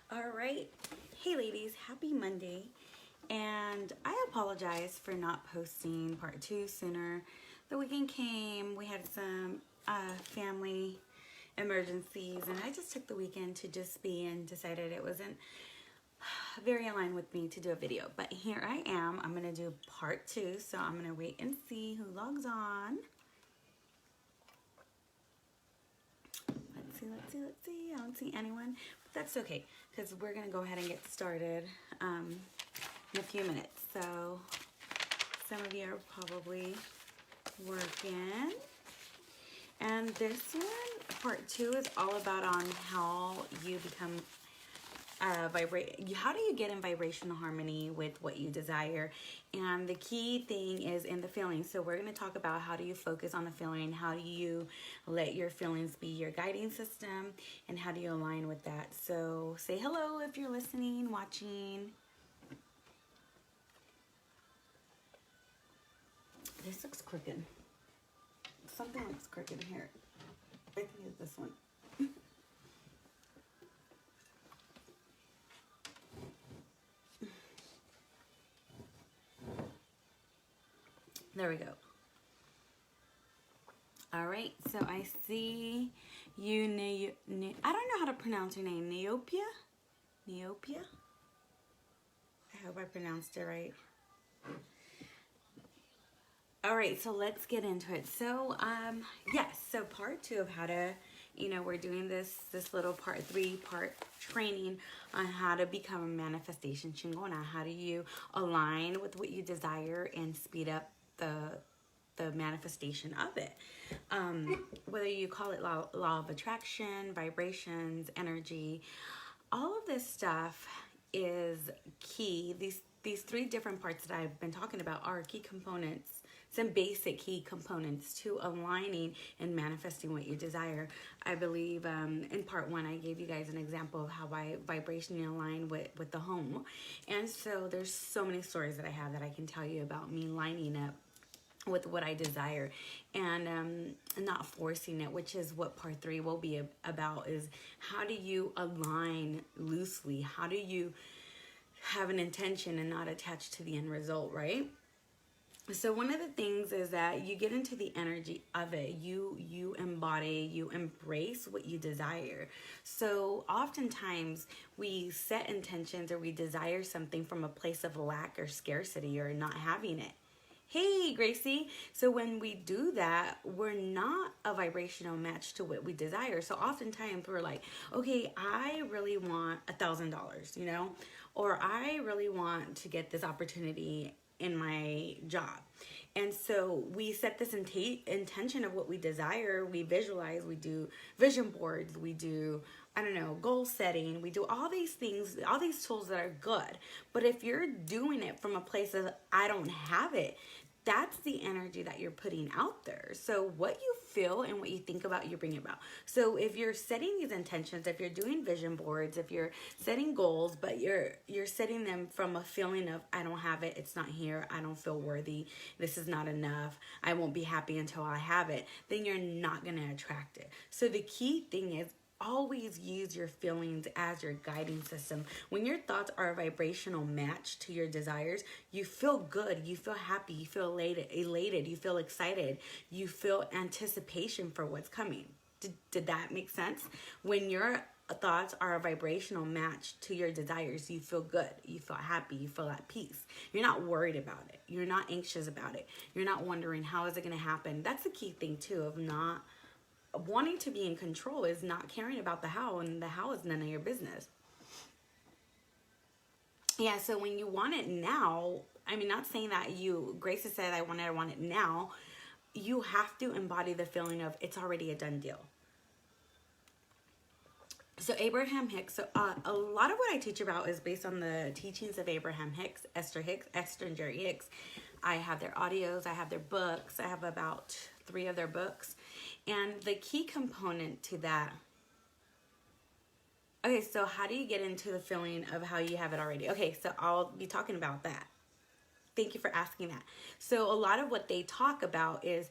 All right. Hey, ladies, happy Monday. And I apologize for not posting part two sooner. The weekend came, we had some family emergencies, and I just took the weekend to just be and decided it wasn't very aligned with me to do a video. But here I am. I'm going to do part two, so I'm going to wait and see who logs on. Let's see. I don't see anyone, but that's okay because we're gonna go ahead and get started in a few minutes. So some of you are probably working, and this one, part two, is all about on how you become how do you get in vibrational harmony with what you desire. And the key thing is in the feelings. So we're going to talk about how do you focus on the feeling, how do you let your feelings be your guiding system, and how do you align with that. So say hello if you're listening, watching. This looks crooked. Something looks crooked here. I think it's this one. There we go. All right, so I see you, I don't know how to pronounce your name, Neopia? Neopia? I hope I pronounced it right. All right, so let's get into it. So, yes, so part two of how to, we're doing this little part 3-part training on how to become a manifestation chingona. How do you align with what you desire and speed up the manifestation of it? Whether you call it law of attraction, vibrations, energy, all of this stuff is key. These 3 different parts that I've been talking about are key components, some basic key components to aligning and manifesting what you desire. I believe in part 1, I gave you guys an example of how I vibrationally align with the home. And so there's so many stories that I have that I can tell you about me lining up with what I desire and not forcing it, which is what part 3 will be about, is how do you align loosely? How do you have an intention and not attached to the end result, right? So one of the things is that you get into the energy of it. You embody, you embrace what you desire. So oftentimes we set intentions or we desire something from a place of lack or scarcity or not having it. Hey, Gracie. So when we do that, we're not a vibrational match to what we desire. So oftentimes we're like, okay, I really want $1,000, or I really want to get this opportunity in my job. And so we set this intention of what we desire. We visualize, we do vision boards, we do, goal setting. We do all these things, all these tools that are good. But if you're doing it from a place of, I don't have it, that's the energy that you're putting out there. So what you feel and what you think about, you bring about. So if you're setting these intentions, if you're doing vision boards, if you're setting goals, but you're setting them from a feeling of, I don't have it, it's not here, I don't feel worthy, this is not enough, I won't be happy until I have it, then you're not going to attract it. So the key thing is, always use your feelings as your guiding system. When your thoughts are a vibrational match to your desires, you feel good, you feel happy, you feel elated, you feel excited, you feel anticipation for what's coming. Did that make sense? When your thoughts are a vibrational match to your desires, you feel good, you feel happy, you feel at peace. You're not worried about it. You're not anxious about it. You're not wondering, how is it going to happen? That's the key thing too, of not wanting to be in control, is not caring about the how, and the how is none of your business. Yeah, so when you want it now, not saying that Grace has said, I want it now. You have to embody the feeling of, it's already a done deal. So Abraham Hicks, so a lot of what I teach about is based on the teachings of Abraham Hicks, Esther and Jerry Hicks. I have their audios, I have their books, I have about 3 of their books. And the key component to that, okay, so how do you get into the feeling of how you have it already? Okay, so I'll be talking about that. Thank you for asking that. So a lot of what they talk about is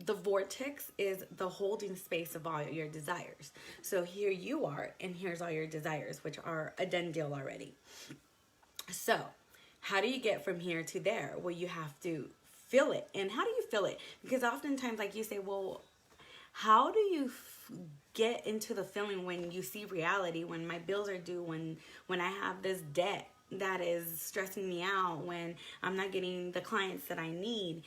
the vortex is the holding space of all your desires. So here you are, and here's all your desires, which are a done deal already. So how do you get from here to there? Well, you have to feel it. And how do you feel it? Because oftentimes, like you say, well, how do you get into the feeling when you see reality, when my bills are due, when I have this debt that is stressing me out, when I'm not getting the clients that I need?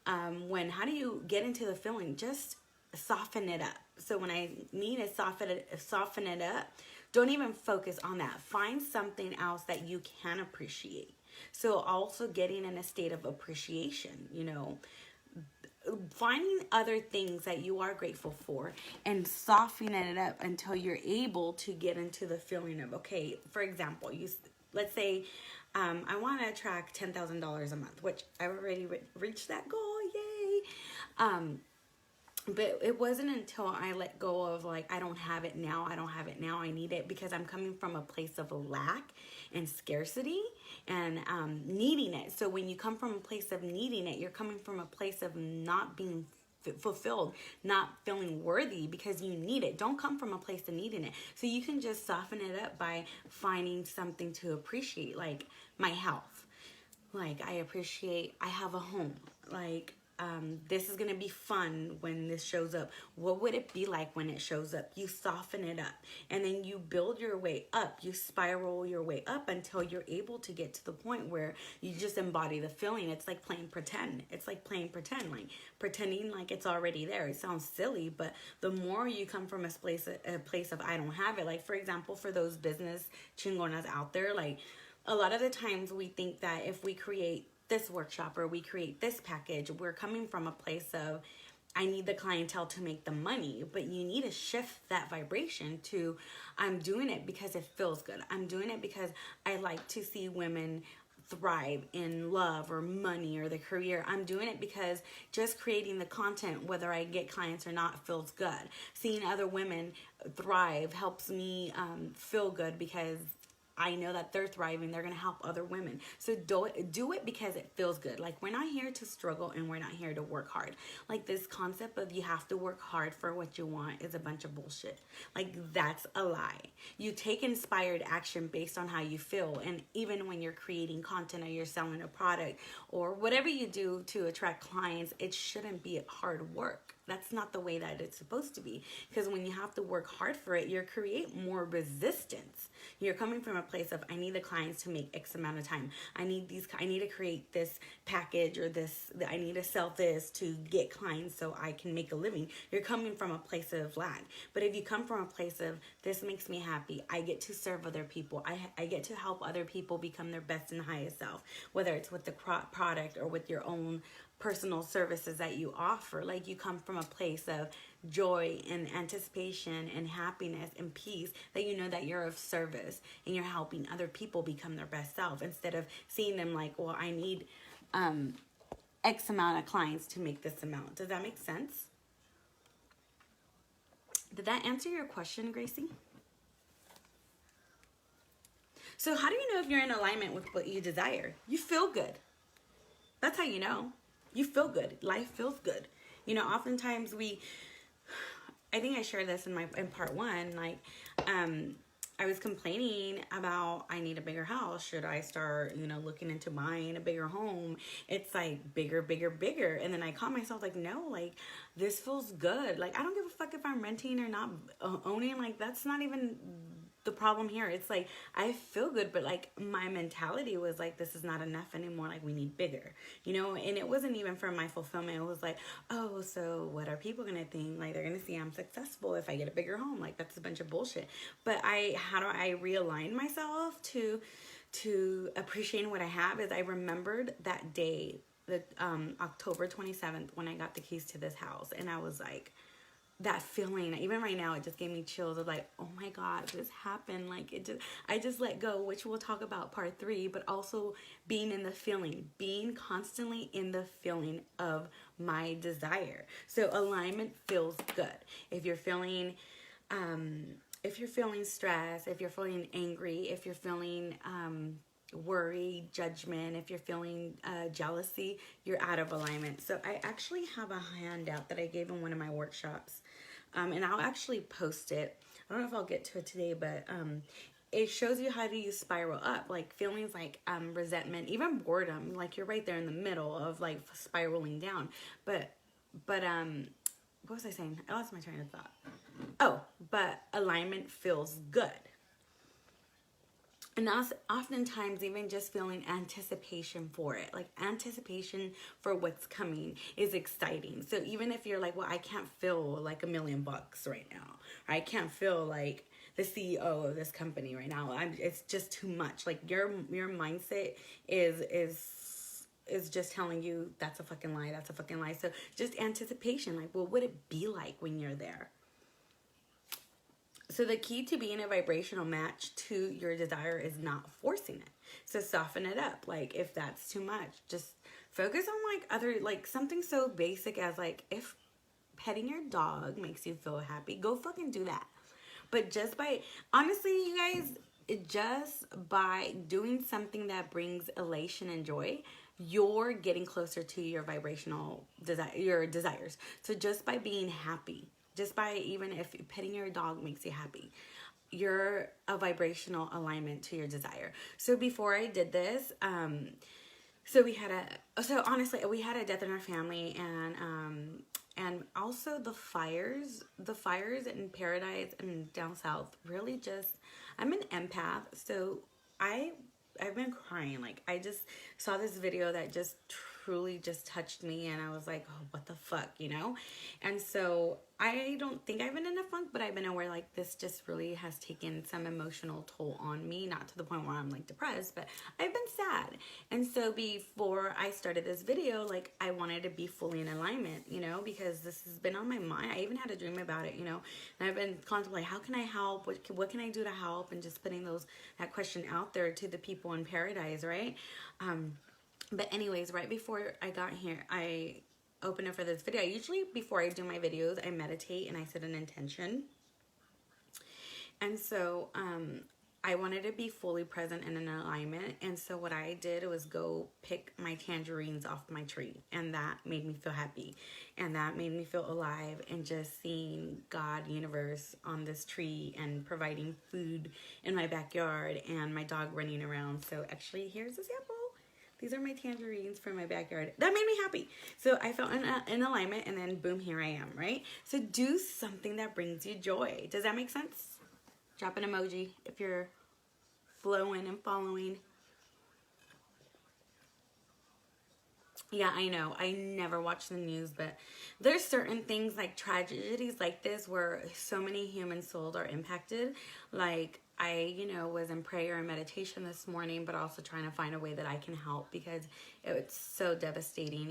How do you get into the feeling? Just soften it up. So when I mean to soften it up, don't even focus on that. Find something else that you can appreciate. So also getting in a state of appreciation, finding other things that you are grateful for and softening it up until you're able to get into the feeling of, okay, for example, let's say I want to attract $10,000 a month, which I've already reached that goal. Yay. But it wasn't until I let go of like, I don't have it now, I need it, because I'm coming from a place of lack and scarcity and needing it. So when you come from a place of needing it, you're coming from a place of not being fulfilled, not feeling worthy because you need it. Don't come from a place of needing it. So you can just soften it up by finding something to appreciate, like my health. Like I have a home. Like this is going to be fun when this shows up. What would it be like when it shows up? You soften it up, and then you build your way up. You spiral your way up until you're able to get to the point where you just embody the feeling. It's like playing pretend. Like pretending like it's already there. It sounds silly, but the more you come from a place of I don't have it. Like for example, for those business chingonas out there, like a lot of the times we think that if we create this workshop or we create this package, we're coming from a place of I need the clientele to make the money, but you need to shift that vibration to I'm doing it because it feels good. I'm doing it because I like to see women thrive in love or money or the career. I'm doing it because just creating the content, whether I get clients or not, feels good. Seeing other women thrive helps me feel good because I know that they're thriving. They're going to help other women. So do it because it feels good. Like we're not here to struggle and we're not here to work hard. Like this concept of you have to work hard for what you want is a bunch of bullshit. Like that's a lie. You take inspired action based on how you feel. And even when you're creating content or you're selling a product or whatever you do to attract clients, it shouldn't be hard work. That's not the way that it's supposed to be. Because when you have to work hard for it, you create more resistance. You're coming from a place of I need the clients to make X amount of time. I need to create this package or I need to sell this to get clients so I can make a living. You're coming from a place of lack. But if you come from a place of this makes me happy, I get to serve other people. I get to help other people become their best and highest self, whether it's with the product or with your own personal services that you offer. Like you come from a place of joy and anticipation and happiness and peace, that you know that you're of service and you're helping other people become their best self, instead of seeing them like, well, I need X amount of clients to make this amount. Does that make sense? Did that answer your question, Gracie? So how do you know if you're in alignment with what you desire? You feel good. That's how you know. You feel good. Life feels good. Oftentimes I think I shared this in part one, like, I was complaining about I need a bigger house. Should I start, looking into buying a bigger home? It's like bigger, bigger, bigger. And then I caught myself like, no, like this feels good. Like, I don't give a fuck if I'm renting or not owning. Like, that's not even the problem here. It's like, I feel good, but like my mentality was like, this is not enough anymore. Like we need bigger, and it wasn't even for my fulfillment. It was like, oh, so what are people going to think? Like they're going to see I'm successful if I get a bigger home. Like that's a bunch of bullshit. But how do I realign myself to appreciating what I have is I remembered that day, that October 27th, when I got the keys to this house, and I was like, that feeling, even right now, it just gave me chills of like, oh my God, this happened. Like I just let go, which we'll talk about part 3, but also being in the feeling, being constantly in the feeling of my desire. So alignment feels good. If you're feeling stressed, if you're feeling angry, if you're feeling worry, judgment, if you're feeling jealousy, you're out of alignment. So I actually have a handout that I gave in one of my workshops, and I'll actually post it. I don't know if I'll get to it today, but it shows you how to use spiral up, like feelings like resentment, even boredom, like you're right there in the middle of like spiraling down. But what was I saying? I lost my train of thought. Oh, but alignment feels good. And also, oftentimes, even just feeling anticipation for it, like anticipation for what's coming is exciting. So even if you're like, well, I can't feel like $1,000,000 right now, or I can't feel like the CEO of this company right now. It's just too much. Like your mindset is just telling you that's a fucking lie. That's a fucking lie. So just anticipation, like, what would it be like when you're there? So the key to being a vibrational match to your desire is not forcing it. So soften it up. Like if that's too much, just focus on like other, like something so basic as like if petting your dog makes you feel happy, go fucking do that. But just by, honestly, you guys, just by doing something that brings elation and joy, you're getting closer to your vibrational your desires. So just by being happy, just by even if petting your dog makes you happy, you're a vibrational alignment to your desire. So before I did this, so honestly, we had a death in our family, and also the fires in Paradise and down south really just, I'm an empath, so I've been crying. Like I just saw this video that just truly just touched me, and I was like, oh, what the fuck, you know? And so I don't think I've been in a funk, but I've been aware like this just really has taken some emotional toll on me, not to the point where I'm like depressed, but I've been sad. And so before I started this video, like I wanted to be fully in alignment, you know, because this has been on my mind. I even had a dream about it, you know, and I've been contemplating, how can I help? What can I do to help? And just putting that question out there to the people in Paradise, right? But anyways, right before I got here, I opened it for this video. Usually before I do my videos, I meditate and I set an intention. And so I wanted to be fully present and in alignment. And so what I did was go pick my tangerines off my tree. And that made me feel happy. And that made me feel alive. And just seeing God, universe on this tree and providing food in my backyard and my dog running around. So actually, here's a sample. These are my tangerines from my backyard. That made me happy. So I felt in alignment, and then boom, here I am, right? So do something that brings you joy. Does that make sense? Drop an emoji if you're flowing and following. Yeah, I know. I never watch the news, but there's certain things like tragedies like this where so many human souls are impacted. Like I, was in prayer and meditation this morning, but also trying to find a way that I can help because it's so devastating,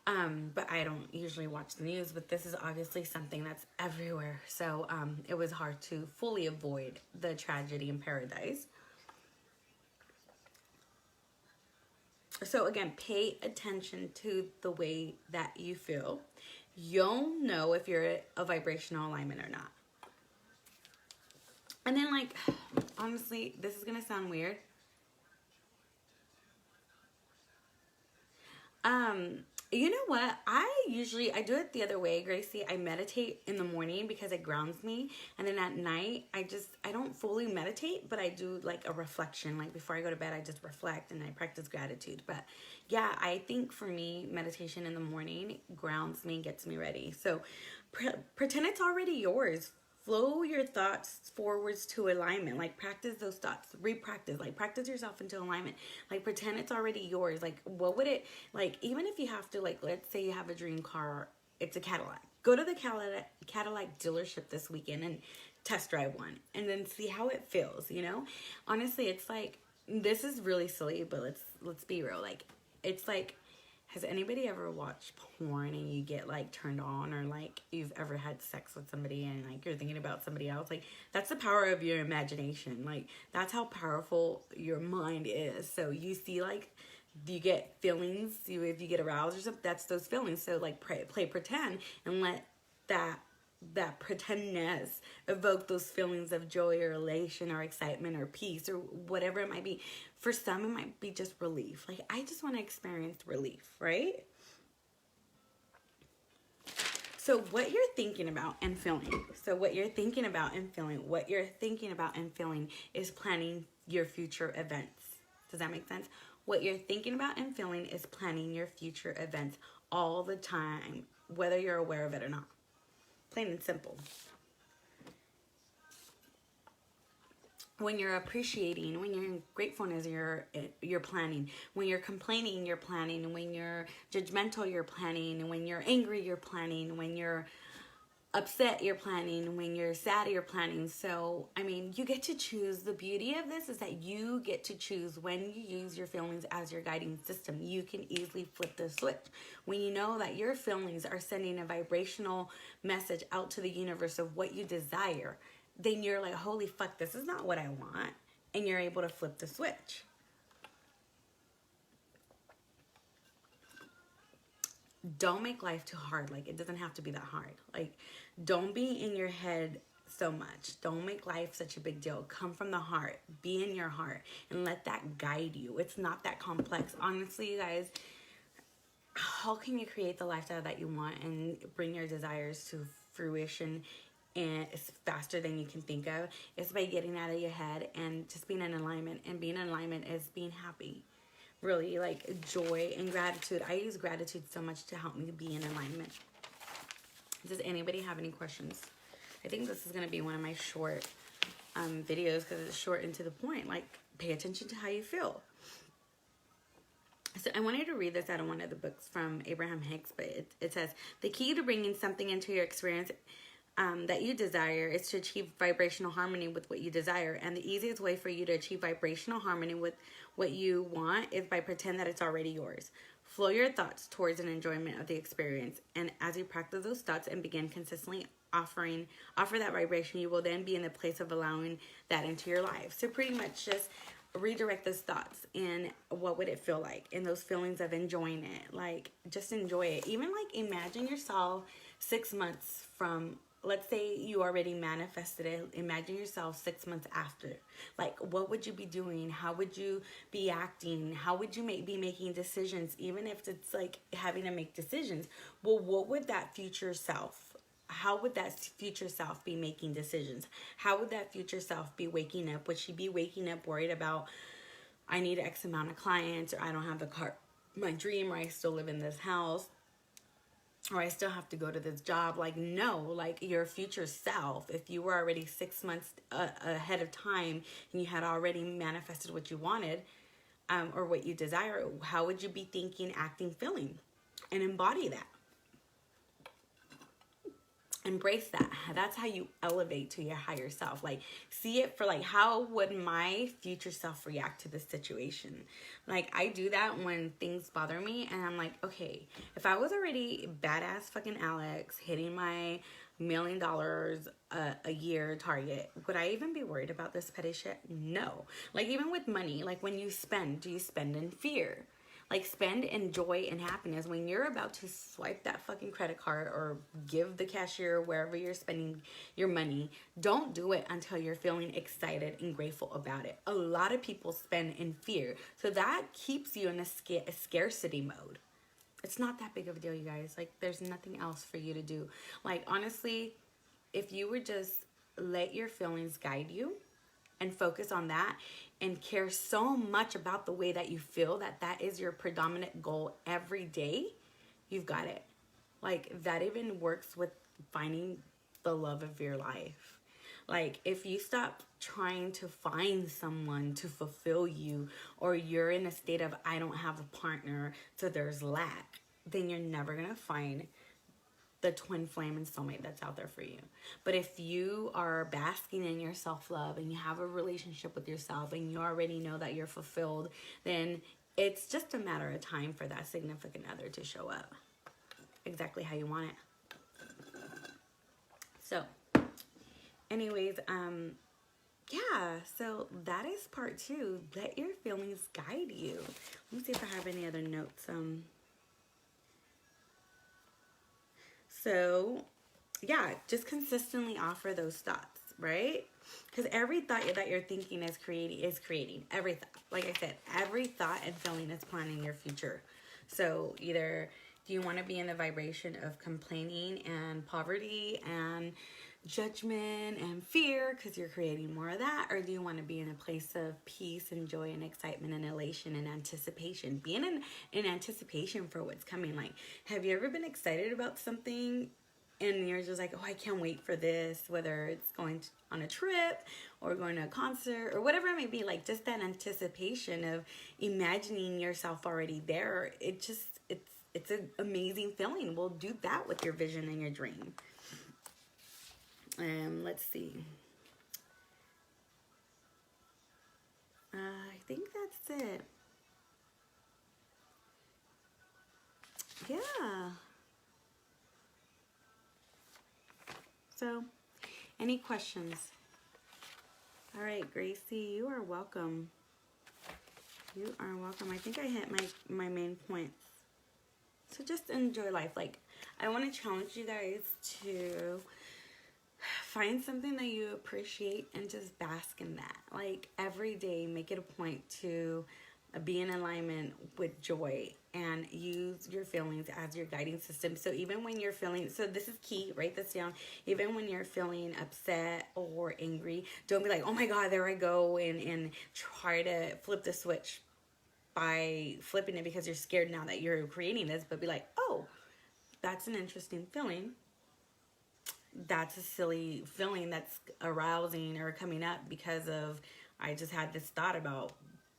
But I don't usually watch the news, but this is obviously something that's everywhere. So it was hard to fully avoid the tragedy in Paradise. So again, pay attention to the way that you feel. You'll know if you're a vibrational alignment or not. And then like, honestly, this is going to sound weird. You know what? I do it the other way, Gracie. I meditate in the morning because it grounds me. And then at night, I don't fully meditate, but I do like a reflection. Like before I go to bed, I just reflect and I practice gratitude. But yeah, I think for me, meditation in the morning grounds me, gets me ready. So pretend it's already yours. Flow your thoughts forwards to alignment. Like practice those thoughts. Repractice. Like practice yourself into alignment. Like pretend it's already yours. Like what would it, like even if you have to, like let's say you have a dream car, it's a Cadillac. Go to the Cadillac dealership this weekend and test drive one. And then see how it feels, Honestly, it's like, this is really silly, but let's be real. Like, it's like, has anybody ever watched porn and you get like turned on, or like you've ever had sex with somebody and like you're thinking about somebody else? Like that's the power of your imagination. Like that's how powerful your mind is. So you see, like you get feelings, if you get aroused or something, that's those feelings. So like play pretend and let that that pretendness, evoke those feelings of joy or elation or excitement or peace or whatever it might be. For some, it might be just relief. Like, I just want to experience relief, right? So what you're thinking about and feeling, what you're thinking about and feeling is planning your future events. Does that make sense? What you're thinking about and feeling is planning your future events all the time, whether you're aware of it or not. Plain and simple. When you're appreciating, when you're in gratefulness, you're planning. When you're complaining, you're planning. When you're judgmental, you're planning. When you're angry, you're planning. When you're upset, you're planning. When you're sad, you're planning. So, I mean, you get to choose. The beauty of this is that you get to choose when you use your feelings as your guiding system. You can easily flip the switch. When you know that your feelings are sending a vibrational message out to the universe of what you desire, then you're like, holy fuck, this is not what I want. And you're able to flip the switch. Don't make life too hard. Like, it doesn't have to be that hard. Like, don't be in your head so much. Don't make life such a big deal. Come from the heart. Be in your heart. And let that guide you. It's not that complex. Honestly, you guys, how can you create the lifestyle that you want and bring your desires to fruition and it's faster than you can think of? It's by getting out of your head and just being in alignment. And being in alignment is being happy. Really, like joy and gratitude. I use gratitude so much to help me be in alignment. Does anybody have any questions? I think this is going to be one of my short videos because it's short and to the point. Like, pay attention to how you feel. So I wanted to read this out of one of the books from Abraham Hicks, but it says, the key to bringing something into your experience that you desire is to achieve vibrational harmony with what you desire. And the easiest way for you to achieve vibrational harmony with what you want is by pretend that it's already yours. Flow your thoughts towards an enjoyment of the experience. And as you practice those thoughts and begin consistently offer that vibration, you will then be in the place of allowing that into your life. So pretty much just redirect those thoughts and what would it feel like, and those feelings of enjoying it. Like, just enjoy it. Even like imagine yourself 6 months from, let's say you already manifested it. Imagine yourself 6 months after. Like, what would you be doing? How would you be acting? How would you be making decisions? Even if it's like having to make decisions. Well, what would that future self, how would that future self be making decisions? How would that future self be waking up? Would she be waking up worried about, I need X amount of clients, or I don't have the car, my dream, or I still live in this house, or I still have to go to this job? Like, no, like your future self, if you were already 6 months ahead of time and you had already manifested what you wanted or what you desire, how would you be thinking, acting, feeling? And embody that. Embrace that. That's how you elevate to your higher self. Like, see it for like, how would my future self react to this situation? Like, I do that when things bother me and I'm like, okay, if I was already badass fucking Alex hitting my $1 million a year target, would I even be worried about this petty shit? No. Like, even with money, like when you spend, do you spend in fear? Like, spend in joy and happiness. When you're about to swipe that fucking credit card or give the cashier wherever you're spending your money, don't do it until you're feeling excited and grateful about it. A lot of people spend in fear. So that keeps you in a scarcity mode. It's not that big of a deal, you guys. Like, there's nothing else for you to do. Like, honestly, if you would just let your feelings guide you and focus on that and care so much about the way that you feel, that is your predominant goal every day, you've got it. Like, that even works with finding the love of your life. Like, if you stop trying to find someone to fulfill you, or you're in a state of, I don't have a partner, so there's lack, then you're never gonna find the twin flame and soulmate that's out there for you. But if you are basking in your self-love and you have a relationship with yourself and you already know that you're fulfilled, then it's just a matter of time for that significant other to show up exactly how you want it. So anyways, yeah, so that is part 2. Let your feelings guide you. Let me see if I have any other notes. So yeah, just consistently offer those thoughts, right? Because every thought that you're thinking is creating every thought. Like I said, every thought and feeling is planning your future. So either do you want to be in the vibration of complaining and poverty and judgment and fear because you're creating more of that, or do you want to be in a place of peace and joy and excitement and elation and anticipation, being in anticipation for what's coming? Like, have you ever been excited about something and you're just like, oh, I can't wait for this, whether it's going on a trip or going to a concert or whatever it may be, like just that anticipation of imagining yourself already there. It's an amazing feeling. We'll do that with your vision and your dream. Let's see. I think that's it. Yeah. So, any questions? All right, Gracie, you are welcome. You are welcome. I think I hit my main points. So just enjoy life. Like, I want to challenge you guys to find something that you appreciate and just bask in that. Like, every day, make it a point to be in alignment with joy and use your feelings as your guiding system. So even when you're feeling, so this is key, write this down. Even when you're feeling upset or angry, don't be like, oh my God, there I go, and try to flip the switch by flipping it because you're scared now that you're creating this. But be like, oh, that's an interesting feeling. That's a silly feeling that's arousing or coming up because of I just had this thought about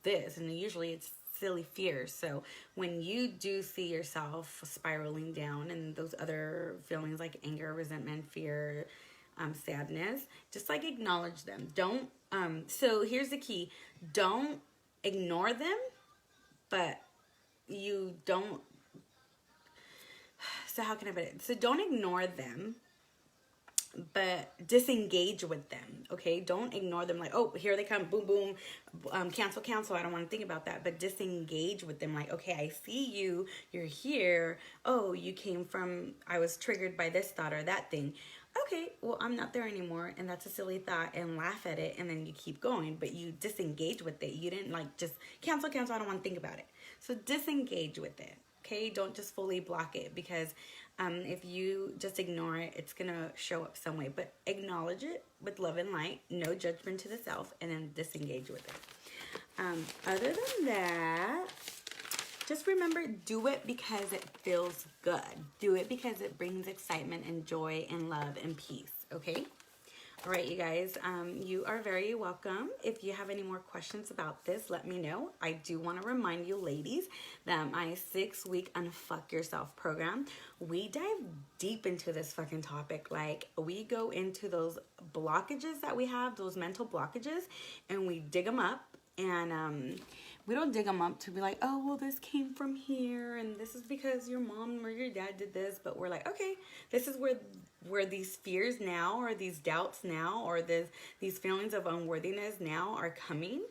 this, and usually it's silly fears. So when you do see yourself spiraling down and those other feelings like anger, resentment, fear, sadness, just like acknowledge them. Don't so here's the key: don't ignore them, but you don't. So how can I put it? So don't ignore them, but disengage with them. Okay, don't ignore them like, oh, here they come, boom boom, cancel, I don't want to think about that. But disengage with them like, okay, I see you, you're here. Oh, you came from, I was triggered by this thought or that thing. Okay, well, I'm not there anymore, and that's a silly thought, and laugh at it, and then you keep going. But you disengage with it. You didn't like just cancel, I don't want to think about it. So disengage with it. Okay, don't just fully block it, because if you just ignore it, it's going to show up some way. But acknowledge it with love and light, no judgment to the self, and then disengage with it. Other than that, just remember, do it because it feels good. Do it because it brings excitement and joy and love and peace, okay? All right, you guys, you are very welcome. If you have any more questions about this, let me know. I do want to remind you, ladies, that my 6-week Unfuck Yourself program, we dive deep into this fucking topic. Like, we go into those blockages that we have, those mental blockages, and we dig them up. And we don't dig them up to be like, oh, well, this came from here, and this is because your mom or your dad did this. But we're like, okay, this is where these fears now, or these doubts now, or these feelings of unworthiness now are coming.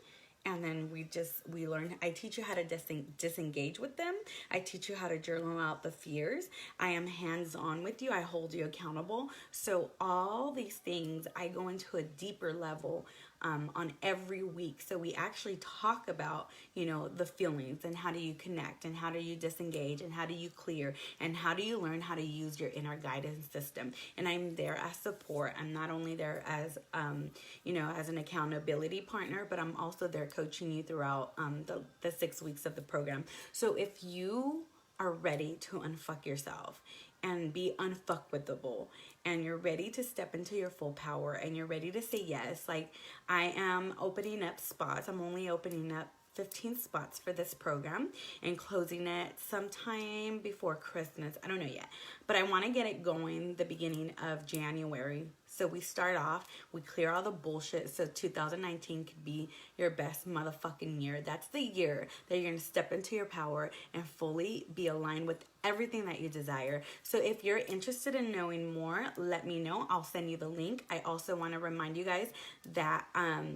And then we learn. I teach you how to disengage with them. I teach you how to journal out the fears. I am hands-on with you. I hold you accountable. So all these things, I go into a deeper level on every week. So we actually talk about, the feelings, and how do you connect, and how do you disengage, and how do you clear, and how do you learn how to use your inner guidance system. And I'm there as support. I'm not only there as, as an accountability partner, but I'm also there coaching you throughout the 6 weeks of the program. So if you are ready to unfuck yourself and be unfuckwithable, and you're ready to step into your full power, and you're ready to say yes, like, I am opening up spots. I'm only opening up 15 spots for this program and closing it sometime before Christmas. I don't know yet, but I want to get it going the beginning of January. So we start off, we clear all the bullshit, so 2019 could be your best motherfucking year. That's the year that you're going to step into your power and fully be aligned with everything that you desire. So if you're interested in knowing more, let me know. I'll send you the link. I also want to remind you guys that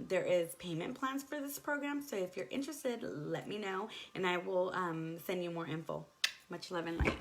there is payment plans for this program. So if you're interested, let me know, and I will send you more info. Much love and light.